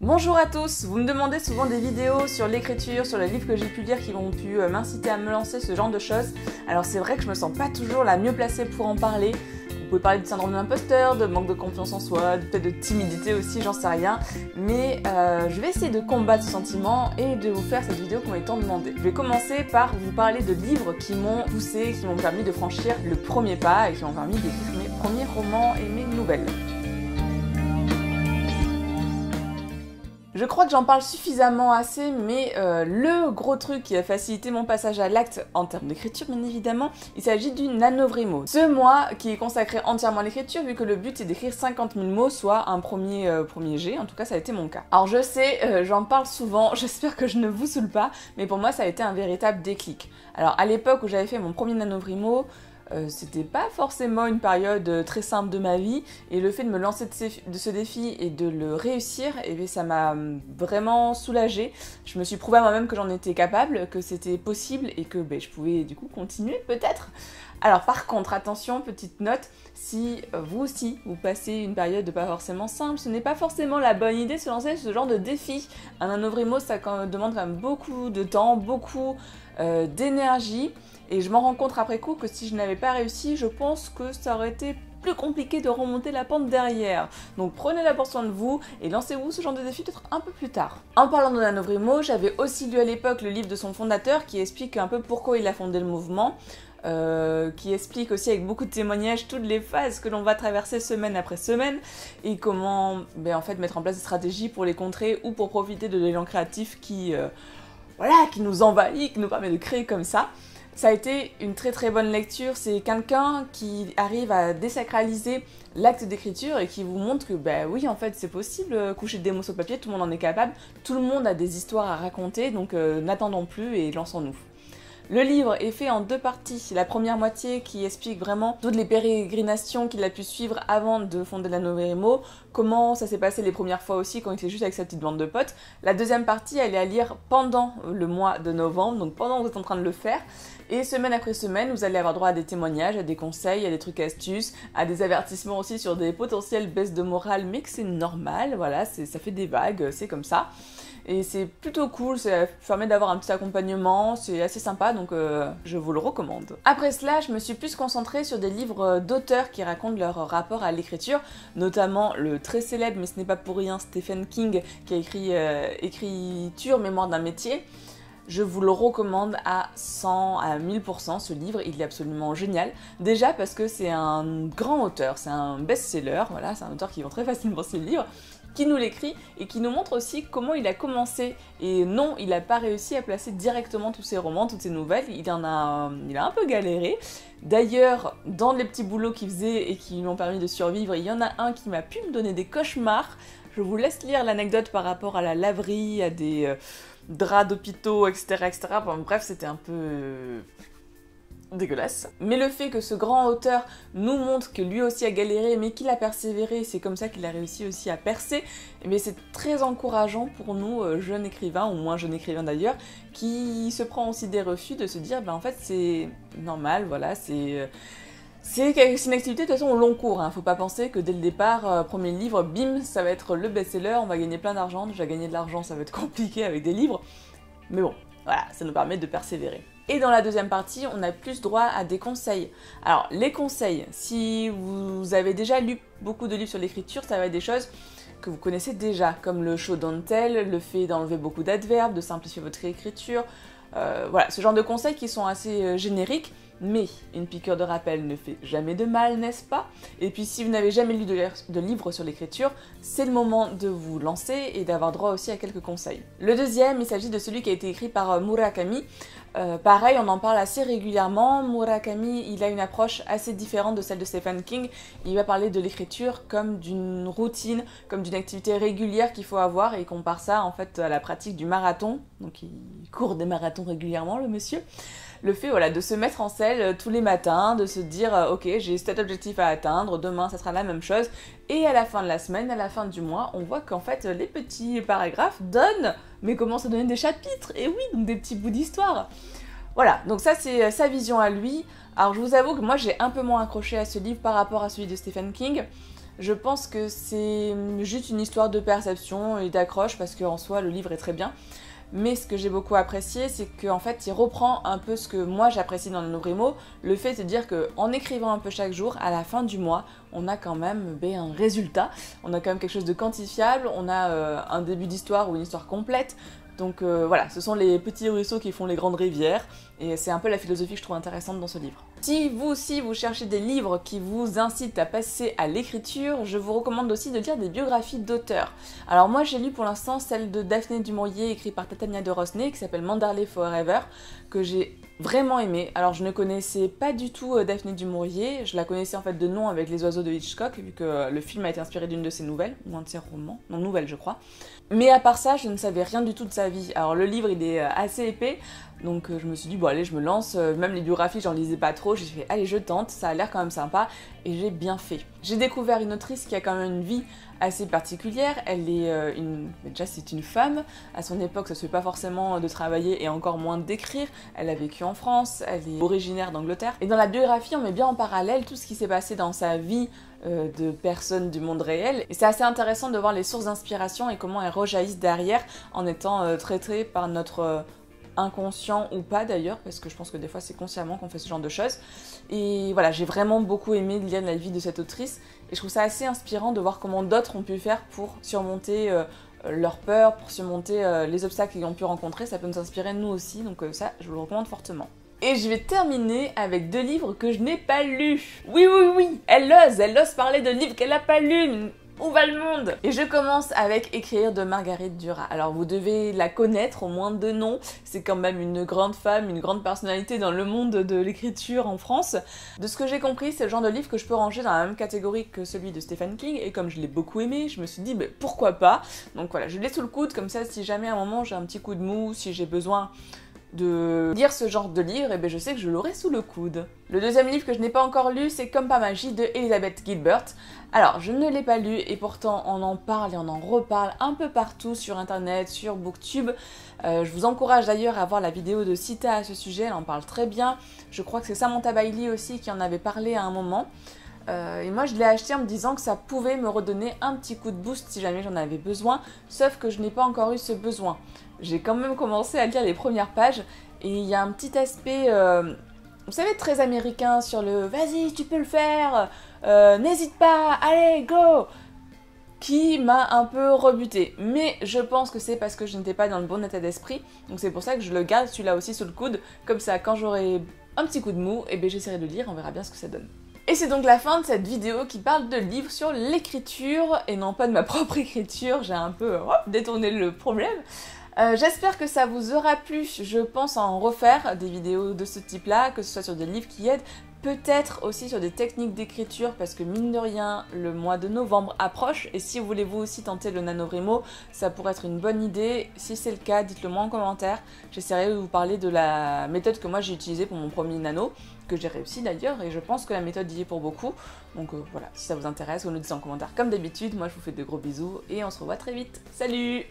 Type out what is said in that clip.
Bonjour à tous, vous me demandez souvent des vidéos sur l'écriture, sur les livres que j'ai pu lire qui ont pu m'inciter à me lancer, ce genre de choses. Alors c'est vrai que je me sens pas toujours la mieux placée pour en parler. Vous pouvez parler de syndrome de l'imposteur, de manque de confiance en soi, peut-être de timidité aussi, j'en sais rien. Mais je vais essayer de combattre ce sentiment et de vous faire cette vidéo qu'on m'a tant demandé. Je vais commencer par vous parler de livres qui m'ont poussé, qui m'ont permis de franchir le premier pas et qui m'ont permis d'écrire mes premiers romans et mes nouvelles. Je crois que j'en parle suffisamment assez, mais le gros truc qui a facilité mon passage à l'acte en termes d'écriture, bien évidemment, il s'agit du NaNoWriMo. Ce mois qui est consacré entièrement à l'écriture, vu que le but c'est d'écrire 50 000 mots, soit un premier jet, en tout cas ça a été mon cas. Alors je sais, j'en parle souvent, j'espère que je ne vous saoule pas, mais pour moi ça a été un véritable déclic. Alors à l'époque où j'avais fait mon premier NaNoWriMo, c'était pas forcément une période très simple de ma vie, et le fait de me lancer de ce défi et de le réussir, eh bien, ça m'a vraiment soulagée. Je me suis prouvé à moi-même que j'en étais capable, que c'était possible et que je pouvais du coup continuer peut-être. Alors par contre, attention, petite note, si vous aussi vous passez une période pas forcément simple, ce n'est pas forcément la bonne idée de se lancer ce genre de défi. Un NaNoWriMo, ça demande quand même beaucoup de temps, beaucoup d'énergie. Et je m'en rends compte après coup que si je n'avais pas réussi, je pense que ça aurait été plus compliqué de remonter la pente derrière. Donc prenez d'abord soin de vous et lancez-vous ce genre de défi peut-être un peu plus tard. En parlant de NaNoWriMo, j'avais aussi lu à l'époque le livre de son fondateur qui explique un peu pourquoi il a fondé le mouvement. Qui explique aussi avec beaucoup de témoignages toutes les phases que l'on va traverser semaine après semaine et comment en fait mettre en place des stratégies pour les contrer ou pour profiter de l'élan créatif qui nous envahit, qui nous permet de créer comme ça. Ça a été une très bonne lecture, c'est quelqu'un qui arrive à désacraliser l'acte d'écriture et qui vous montre que oui en fait c'est possible, coucher des mots sur le papier, tout le monde en est capable, tout le monde a des histoires à raconter, donc n'attendons plus et lançons-nous. Le livre est fait en deux parties. La première moitié qui explique vraiment toutes les pérégrinations qu'il a pu suivre avant de fonder NaNoWriMo, comment ça s'est passé les premières fois aussi quand il était juste avec sa petite bande de potes. La deuxième partie, elle est à lire pendant le mois de novembre, donc pendant que vous êtes en train de le faire. Et semaine après semaine, vous allez avoir droit à des témoignages, à des conseils, à des trucs astuces, à des avertissements aussi sur des potentielles baisses de morale, mais que c'est normal, voilà, ça fait des vagues, c'est comme ça. Et c'est plutôt cool, ça permet d'avoir un petit accompagnement, c'est assez sympa, donc je vous le recommande. Après cela, je me suis plus concentrée sur des livres d'auteurs qui racontent leur rapport à l'écriture, notamment le très célèbre, mais ce n'est pas pour rien, Stephen King, qui a écrit Écriture, mémoire d'un métier. Je vous le recommande à 100 à 1000%, ce livre, il est absolument génial. Déjà parce que c'est un grand auteur, c'est un best-seller, voilà, c'est un auteur qui vend très facilement ses livres, qui nous l'écrit et qui nous montre aussi comment il a commencé. Et non, il n'a pas réussi à placer directement tous ses romans, toutes ses nouvelles, il a un peu galéré. D'ailleurs, dans les petits boulots qu'il faisait et qui lui ont permis de survivre, il y en a un qui m'a pu me donner des cauchemars. Je vous laisse lire l'anecdote par rapport à la laverie, à des draps d'hôpitaux, etc. Bon, bref, c'était un peu dégueulasse. Mais le fait que ce grand auteur nous montre que lui aussi a galéré, mais qu'il a persévéré, c'est comme ça qu'il a réussi aussi à percer, mais c'est très encourageant pour nous, jeunes écrivains, ou moins jeunes écrivains d'ailleurs, qui se prend aussi des refus de se dire, en fait c'est normal, voilà, c'est une activité de toute façon au long cours, hein. Faut pas penser que dès le départ, premier livre, bim, ça va être le best-seller, on va gagner plein d'argent, déjà gagner de l'argent ça va être compliqué avec des livres, mais bon, voilà, ça nous permet de persévérer. Et dans la deuxième partie, on a plus droit à des conseils. Alors, les conseils, si vous avez déjà lu beaucoup de livres sur l'écriture, ça va être des choses que vous connaissez déjà, comme le show don't tell, le fait d'enlever beaucoup d'adverbes, de simplifier votre écriture, voilà, ce genre de conseils qui sont assez génériques, mais une piqûre de rappel ne fait jamais de mal, n'est-ce pas? Et puis si vous n'avez jamais lu de livre sur l'écriture, c'est le moment de vous lancer et d'avoir droit aussi à quelques conseils. Le deuxième, il s'agit de celui qui a été écrit par Murakami. Pareil, on en parle assez régulièrement. Murakami, il a une approche assez différente de celle de Stephen King. Il va parler de l'écriture comme d'une routine, comme d'une activité régulière qu'il faut avoir, et il compare ça en fait à la pratique du marathon. Donc il court des marathons régulièrement, le monsieur. Le fait de se mettre en selle tous les matins, de se dire ok, j'ai cet objectif à atteindre, demain ça sera la même chose, et à la fin de la semaine, à la fin du mois, on voit qu'en fait les petits paragraphes commencent à donner des chapitres, et oui, donc des petits bouts d'histoire. Voilà, donc ça c'est sa vision à lui. Alors je vous avoue que moi j'ai un peu moins accroché à ce livre par rapport à celui de Stephen King. Je pense que c'est juste une histoire de perception et d'accroche parce qu'en soi le livre est très bien. Mais ce que j'ai beaucoup apprécié, c'est qu'en fait, il reprend un peu ce que moi j'apprécie dans NaNoWriMo, le fait de dire qu'en écrivant un peu chaque jour, à la fin du mois, on a quand même un résultat, on a quand même quelque chose de quantifiable, on a un début d'histoire ou une histoire complète. Donc voilà, ce sont les petits ruisseaux qui font les grandes rivières, et c'est un peu la philosophie que je trouve intéressante dans ce livre. Si vous aussi vous cherchez des livres qui vous incitent à passer à l'écriture, je vous recommande aussi de lire des biographies d'auteurs. Alors moi j'ai lu pour l'instant celle de Daphné du Maurier écrite par Tatiana de Rosnay qui s'appelle Manderley Forever, que j'ai vraiment aimé. Alors je ne connaissais pas du tout Daphné du Maurier, je la connaissais en fait de nom avec Les Oiseaux de Hitchcock, vu que le film a été inspiré d'une de ses nouvelles, ou un de ses romans, non nouvelle je crois. Mais à part ça, je ne savais rien du tout de sa vie. Alors le livre il est assez épais, donc je me suis dit bon allez je me lance, même les biographies j'en lisais pas trop, j'ai fait allez je tente, ça a l'air quand même sympa, et j'ai bien fait. J'ai découvert une autrice qui a quand même une vie assez particulière, elle est déjà c'est une femme, à son époque ça se fait pas forcément de travailler et encore moins d'écrire, elle a vécu en France, elle est originaire d'Angleterre, et dans la biographie on met bien en parallèle tout ce qui s'est passé dans sa vie de personnes du monde réel, et c'est assez intéressant de voir les sources d'inspiration et comment elles rejaillissent derrière en étant traitées par notre inconscient ou pas d'ailleurs, parce que je pense que des fois c'est consciemment qu'on fait ce genre de choses. Et voilà, j'ai vraiment beaucoup aimé lire la vie de cette autrice, et je trouve ça assez inspirant de voir comment d'autres ont pu faire pour surmonter leur peur, pour surmonter les obstacles qu'ils ont pu rencontrer. Ça peut nous inspirer nous aussi, donc ça je vous le recommande fortement. Et je vais terminer avec 2 livres que je n'ai pas lus. Oui, oui, oui, elle ose parler de livres qu'elle n'a pas lus. Où va le monde? Et je commence avec Écrire de Marguerite Duras. Alors vous devez la connaître au moins de nom, c'est quand même une grande femme, une grande personnalité dans le monde de l'écriture en France. De ce que j'ai compris, c'est le genre de livre que je peux ranger dans la même catégorie que celui de Stephen King, et comme je l'ai beaucoup aimé, je me suis dit pourquoi pas. Donc voilà, je l'ai sous le coude, comme ça si jamais à un moment j'ai un petit coup de mou, si j'ai besoin de lire ce genre de livre, et je sais que je l'aurai sous le coude. Le deuxième livre que je n'ai pas encore lu, c'est Comme par magie de Elizabeth Gilbert. Alors, je ne l'ai pas lu, et pourtant on en parle et on en reparle un peu partout sur internet, sur Booktube. Je vous encourage d'ailleurs à voir la vidéo de Sita à ce sujet, elle en parle très bien. Je crois que c'est Samantha Bailey aussi qui en avait parlé à un moment. Et moi je l'ai acheté en me disant que ça pouvait me redonner un petit coup de boost si jamais j'en avais besoin, sauf que je n'ai pas encore eu ce besoin. J'ai quand même commencé à lire les premières pages, et il y a un petit aspect, vous savez, très américain sur le « vas-y, tu peux le faire, n'hésite pas, allez, go !» qui m'a un peu rebutée. Mais je pense que c'est parce que je n'étais pas dans le bon état d'esprit, donc c'est pour ça que je le garde celui-là aussi sous le coude, comme ça quand j'aurai un petit coup de mou, et j'essaierai de lire, on verra bien ce que ça donne. Et c'est donc la fin de cette vidéo qui parle de livres sur l'écriture, et non pas de ma propre écriture, j'ai un peu détourné le problème. J'espère que ça vous aura plu, je pense en refaire des vidéos de ce type-là, que ce soit sur des livres qui aident, peut-être aussi sur des techniques d'écriture, parce que mine de rien, le mois de novembre approche, et si vous voulez vous aussi tenter le NaNoWriMo, ça pourrait être une bonne idée. Si c'est le cas, dites-le moi en commentaire, j'essaierai de vous parler de la méthode que moi j'ai utilisée pour mon premier nano, que j'ai réussi d'ailleurs, et je pense que la méthode y est pour beaucoup. Donc voilà, si ça vous intéresse, vous nous dites en commentaire comme d'habitude. Moi je vous fais de gros bisous, et on se revoit très vite. Salut!